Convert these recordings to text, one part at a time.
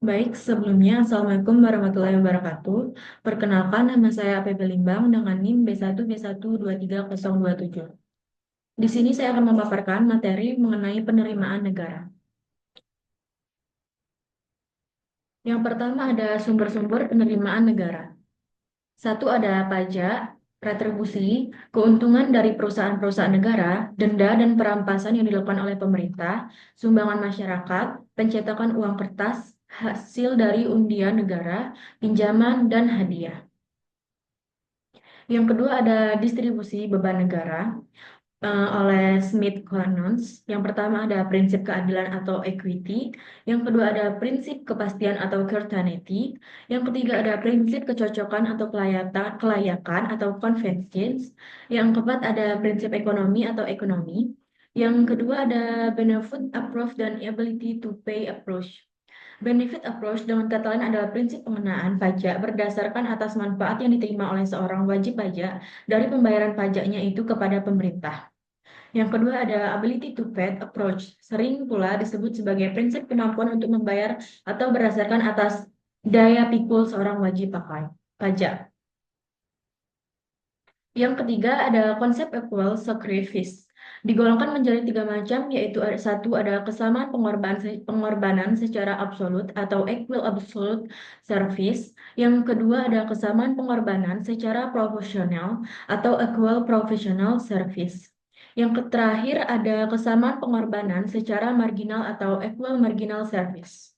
Baik, sebelumnya Assalamualaikum warahmatullahi wabarakatuh. Perkenalkan, nama saya APB Limbang dengan NIM B1B1230027. Di sini saya akan memaparkan materi mengenai penerimaan negara. Yang pertama ada sumber-sumber penerimaan negara. Satu ada pajak, retribusi, keuntungan dari perusahaan-perusahaan negara, denda dan perampasan yang dilakukan oleh pemerintah, sumbangan masyarakat, pencetakan uang kertas, hasil dari undian negara, pinjaman, dan hadiah. Yang kedua ada distribusi beban negara oleh Smith-Connons. Yang pertama ada prinsip keadilan atau equity. Yang kedua ada prinsip kepastian atau certainty. Yang ketiga ada prinsip kecocokan atau kelayakan atau convenience. Yang keempat ada prinsip ekonomi atau ekonomi. Yang kedua ada benefit approach dan ability to pay approach. Benefit approach dengan kata lain adalah prinsip pengenaan pajak berdasarkan atas manfaat yang diterima oleh seorang wajib pajak dari pembayaran pajaknya itu kepada pemerintah. Yang kedua ada ability to pay approach, sering pula disebut sebagai prinsip kemampuan untuk membayar atau berdasarkan atas daya pikul seorang wajib pajak. Yang ketiga ada konsep equal sacrifice. Digolongkan menjadi tiga macam, yaitu satu ada kesamaan pengorbanan secara absolut atau equal absolute service. Yang kedua ada kesamaan pengorbanan secara proporsional atau equal professional service. Yang terakhir ada kesamaan pengorbanan secara marginal atau equal marginal service.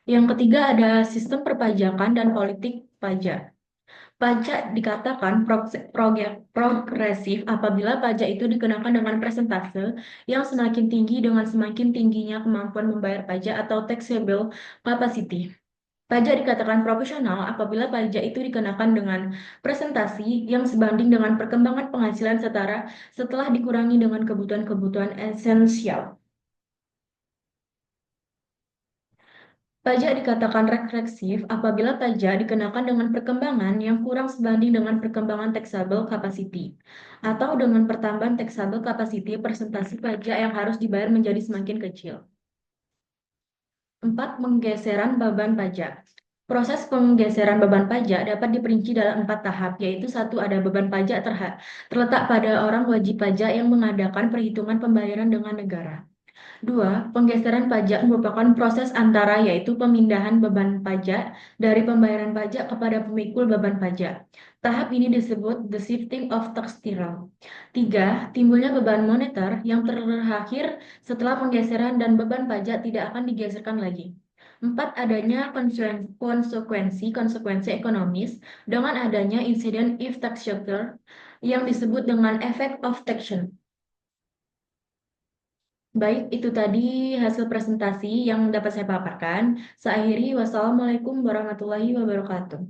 Yang ketiga ada sistem perpajakan dan politik pajak. Pajak dikatakan progresif apabila pajak itu dikenakan dengan persentase yang semakin tinggi dengan semakin tingginya kemampuan membayar pajak atau taxable capacity. Pajak dikatakan proporsional apabila pajak itu dikenakan dengan presentasi yang sebanding dengan perkembangan penghasilan setara setelah dikurangi dengan kebutuhan-kebutuhan esensial. Pajak dikatakan regresif apabila pajak dikenakan dengan perkembangan yang kurang sebanding dengan perkembangan taxable capacity, atau dengan pertambahan taxable capacity persentase pajak yang harus dibayar menjadi semakin kecil. 4. Penggeseran beban pajak. Proses penggeseran beban pajak dapat diperinci dalam 4 tahap, yaitu satu ada beban pajak terletak pada orang wajib pajak yang mengadakan perhitungan pembayaran dengan negara. Dua, penggeseran pajak merupakan proses antara yaitu pemindahan beban pajak dari pembayaran pajak kepada pemikul beban pajak. Tahap ini disebut the shifting of taxable. Tiga, timbulnya beban moneter yang terakhir setelah penggeseran dan beban pajak tidak akan digeserkan lagi. Empat, adanya konsekuensi ekonomis dengan adanya insiden if tax shocker yang disebut dengan effect of taxation. Baik, itu tadi hasil presentasi yang dapat saya paparkan. Saya akhiri, wassalamualaikum warahmatullahi wabarakatuh.